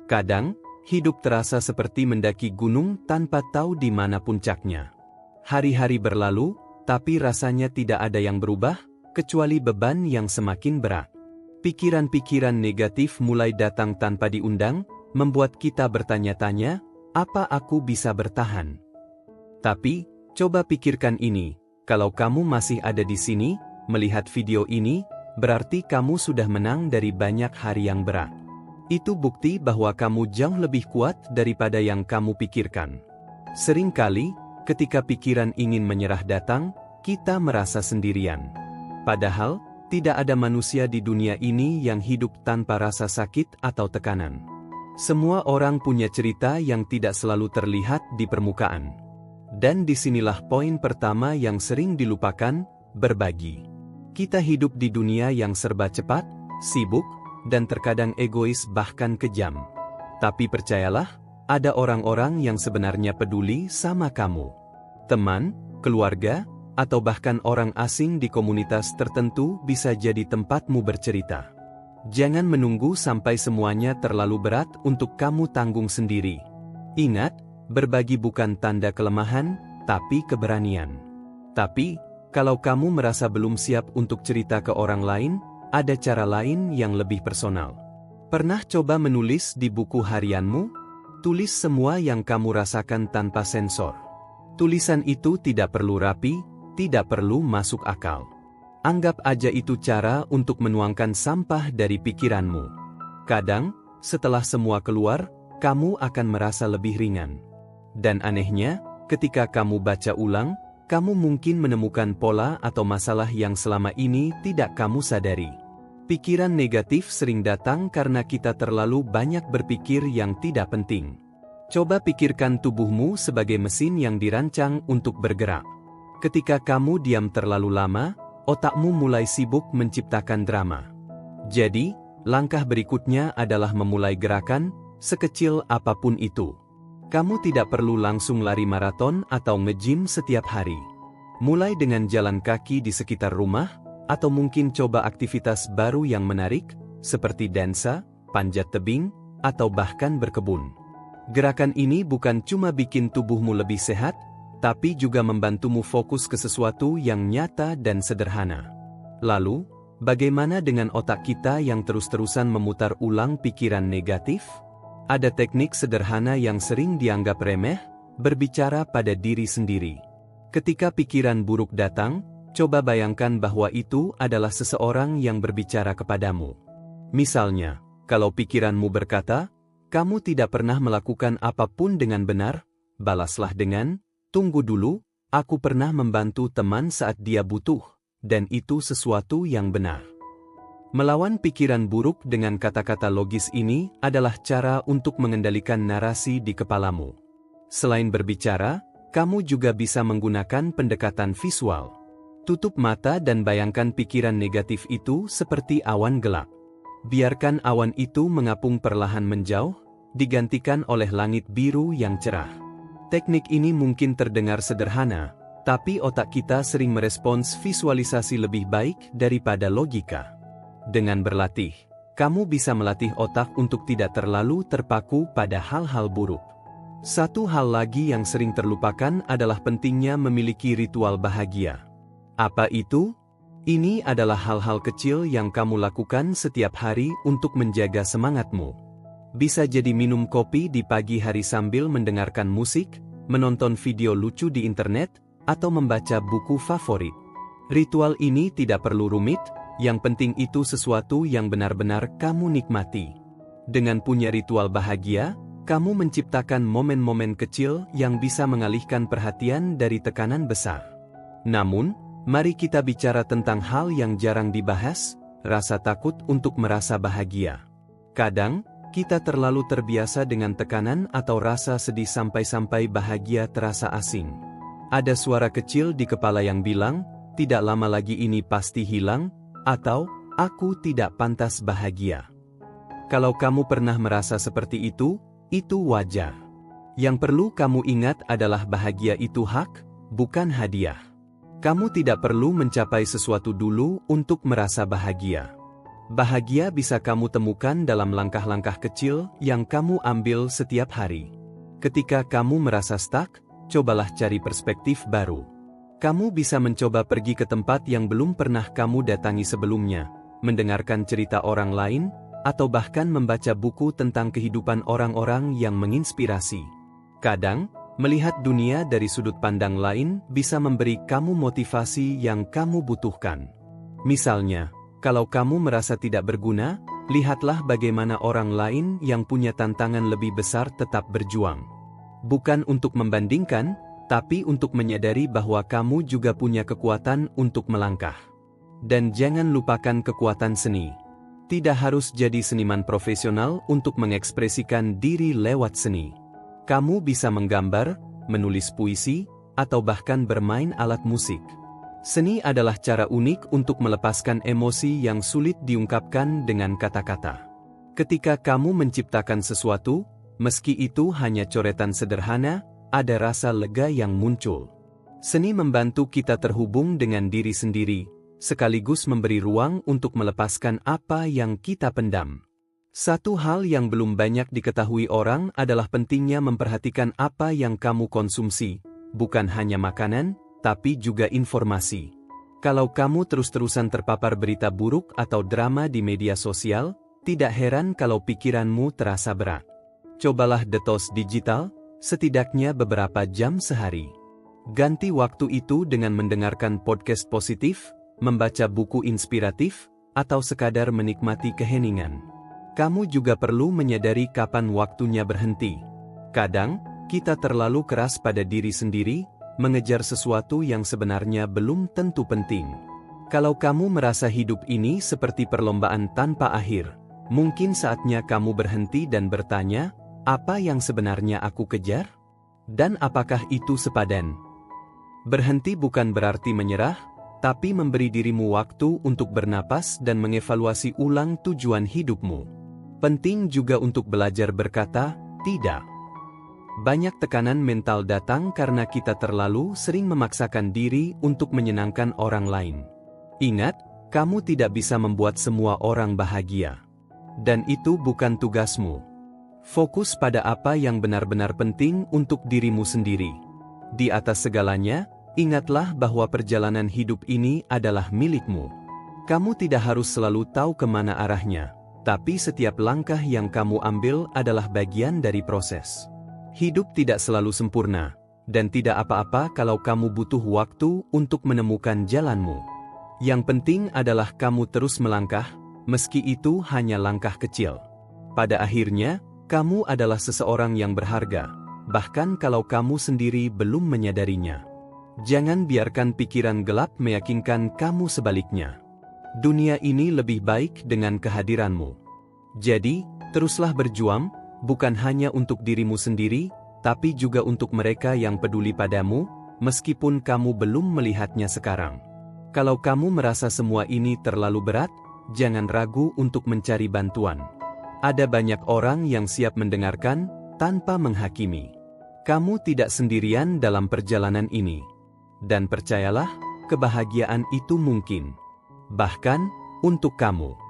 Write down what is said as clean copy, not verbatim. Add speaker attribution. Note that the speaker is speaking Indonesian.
Speaker 1: Kadang, hidup terasa seperti mendaki gunung tanpa tahu di mana puncaknya. Hari-hari berlalu, tapi rasanya tidak ada yang berubah, kecuali beban yang semakin berat. Pikiran-pikiran negatif mulai datang tanpa diundang, membuat kita bertanya-tanya, apa aku bisa bertahan? Tapi, coba pikirkan ini, kalau kamu masih ada di sini, melihat video ini, berarti kamu sudah menang dari banyak hari yang berat. Itu bukti bahwa kamu jauh lebih kuat daripada yang kamu pikirkan. Seringkali, ketika pikiran ingin menyerah datang, kita merasa sendirian. Padahal, tidak ada manusia di dunia ini yang hidup tanpa rasa sakit atau tekanan. Semua orang punya cerita yang tidak selalu terlihat di permukaan. Dan disinilah poin pertama yang sering dilupakan, berbagi. Kita hidup di dunia yang serba cepat, sibuk, dan terkadang egois bahkan kejam. Tapi percayalah, ada orang-orang yang sebenarnya peduli sama kamu. Teman, keluarga, atau bahkan orang asing di komunitas tertentu bisa jadi tempatmu bercerita. Jangan menunggu sampai semuanya terlalu berat untuk kamu tanggung sendiri. Ingat, berbagi bukan tanda kelemahan, tapi keberanian. Tapi, kalau kamu merasa belum siap untuk cerita ke orang lain, ada cara lain yang lebih personal. Pernah coba menulis di buku harianmu? Tulis semua yang kamu rasakan tanpa sensor. Tulisan itu tidak perlu rapi, tidak perlu masuk akal. Anggap aja itu cara untuk menuangkan sampah dari pikiranmu. Kadang, setelah semua keluar, kamu akan merasa lebih ringan. Dan anehnya, ketika kamu baca ulang, kamu mungkin menemukan pola atau masalah yang selama ini tidak kamu sadari. Pikiran negatif sering datang karena kita terlalu banyak berpikir yang tidak penting. Coba pikirkan tubuhmu sebagai mesin yang dirancang untuk bergerak. Ketika kamu diam terlalu lama, otakmu mulai sibuk menciptakan drama. Jadi, langkah berikutnya adalah memulai gerakan, sekecil apapun itu. Kamu tidak perlu langsung lari maraton atau nge-gym setiap hari. Mulai dengan jalan kaki di sekitar rumah, atau mungkin coba aktivitas baru yang menarik, seperti dansa, panjat tebing, atau bahkan berkebun. Gerakan ini bukan cuma bikin tubuhmu lebih sehat, tapi juga membantumu fokus ke sesuatu yang nyata dan sederhana. Lalu, bagaimana dengan otak kita yang terus-terusan memutar ulang pikiran negatif? Ada teknik sederhana yang sering dianggap remeh, berbicara pada diri sendiri. Ketika pikiran buruk datang, coba bayangkan bahwa itu adalah seseorang yang berbicara kepadamu. Misalnya, kalau pikiranmu berkata, kamu tidak pernah melakukan apapun dengan benar, balaslah dengan, tunggu dulu, aku pernah membantu teman saat dia butuh, dan itu sesuatu yang benar. Melawan pikiran buruk dengan kata-kata logis ini adalah cara untuk mengendalikan narasi di kepalamu. Selain berbicara, kamu juga bisa menggunakan pendekatan visual. Tutup mata dan bayangkan pikiran negatif itu seperti awan gelap. Biarkan awan itu mengapung perlahan menjauh, digantikan oleh langit biru yang cerah. Teknik ini mungkin terdengar sederhana, tapi otak kita sering merespons visualisasi lebih baik daripada logika. Dengan berlatih, kamu bisa melatih otak untuk tidak terlalu terpaku pada hal-hal buruk. Satu hal lagi yang sering terlupakan adalah pentingnya memiliki ritual bahagia. Apa itu? Ini adalah hal-hal kecil yang kamu lakukan setiap hari untuk menjaga semangatmu. Bisa jadi minum kopi di pagi hari sambil mendengarkan musik, menonton video lucu di internet, atau membaca buku favorit. Ritual ini tidak perlu rumit, yang penting itu sesuatu yang benar-benar kamu nikmati. Dengan punya ritual bahagia, kamu menciptakan momen-momen kecil yang bisa mengalihkan perhatian dari tekanan besar. Namun, mari kita bicara tentang hal yang jarang dibahas, rasa takut untuk merasa bahagia. Kadang, kita terlalu terbiasa dengan tekanan atau rasa sedih sampai-sampai bahagia terasa asing. Ada suara kecil di kepala yang bilang, tidak lama lagi ini pasti hilang, atau, aku tidak pantas bahagia. Kalau kamu pernah merasa seperti itu wajar. Yang perlu kamu ingat adalah bahagia itu hak, bukan hadiah. Kamu tidak perlu mencapai sesuatu dulu untuk merasa bahagia. Bahagia bisa kamu temukan dalam langkah-langkah kecil yang kamu ambil setiap hari. Ketika kamu merasa stuck, cobalah cari perspektif baru. Kamu bisa mencoba pergi ke tempat yang belum pernah kamu datangi sebelumnya, mendengarkan cerita orang lain, atau bahkan membaca buku tentang kehidupan orang-orang yang menginspirasi. Kadang, melihat dunia dari sudut pandang lain bisa memberi kamu motivasi yang kamu butuhkan. Misalnya, kalau kamu merasa tidak berguna, lihatlah bagaimana orang lain yang punya tantangan lebih besar tetap berjuang. Bukan untuk membandingkan, tapi untuk menyadari bahwa kamu juga punya kekuatan untuk melangkah. Dan jangan lupakan kekuatan seni. Tidak harus jadi seniman profesional untuk mengekspresikan diri lewat seni. Kamu bisa menggambar, menulis puisi, atau bahkan bermain alat musik. Seni adalah cara unik untuk melepaskan emosi yang sulit diungkapkan dengan kata-kata. Ketika kamu menciptakan sesuatu, meski itu hanya coretan sederhana, ada rasa lega yang muncul. Seni membantu kita terhubung dengan diri sendiri, sekaligus memberi ruang untuk melepaskan apa yang kita pendam. Satu hal yang belum banyak diketahui orang adalah pentingnya memperhatikan apa yang kamu konsumsi, bukan hanya makanan, tapi juga informasi. Kalau kamu terus-terusan terpapar berita buruk atau drama di media sosial, tidak heran kalau pikiranmu terasa berat. Cobalah detox digital, setidaknya beberapa jam sehari. Ganti waktu itu dengan mendengarkan podcast positif, membaca buku inspiratif, atau sekadar menikmati keheningan. Kamu juga perlu menyadari kapan waktunya berhenti. Kadang, kita terlalu keras pada diri sendiri, mengejar sesuatu yang sebenarnya belum tentu penting. Kalau kamu merasa hidup ini seperti perlombaan tanpa akhir, mungkin saatnya kamu berhenti dan bertanya, apa yang sebenarnya aku kejar? Dan apakah itu sepadan? Berhenti bukan berarti menyerah, tapi memberi dirimu waktu untuk bernapas dan mengevaluasi ulang tujuan hidupmu. Penting juga untuk belajar berkata, tidak. Banyak tekanan mental datang karena kita terlalu sering memaksakan diri untuk menyenangkan orang lain. Ingat, kamu tidak bisa membuat semua orang bahagia. Dan itu bukan tugasmu. Fokus pada apa yang benar-benar penting untuk dirimu sendiri. Di atas segalanya, ingatlah bahwa perjalanan hidup ini adalah milikmu. Kamu tidak harus selalu tahu kemana arahnya, tapi setiap langkah yang kamu ambil adalah bagian dari proses. Hidup tidak selalu sempurna, dan tidak apa-apa kalau kamu butuh waktu untuk menemukan jalanmu. Yang penting adalah kamu terus melangkah, meski itu hanya langkah kecil. Pada akhirnya, kamu adalah seseorang yang berharga, bahkan kalau kamu sendiri belum menyadarinya. Jangan biarkan pikiran gelap meyakinkan kamu sebaliknya. Dunia ini lebih baik dengan kehadiranmu. Jadi, teruslah berjuang, bukan hanya untuk dirimu sendiri, tapi juga untuk mereka yang peduli padamu, meskipun kamu belum melihatnya sekarang. Kalau kamu merasa semua ini terlalu berat, jangan ragu untuk mencari bantuan. Ada banyak orang yang siap mendengarkan, tanpa menghakimi. Kamu tidak sendirian dalam perjalanan ini. Dan percayalah, kebahagiaan itu mungkin. Bahkan, untuk kamu.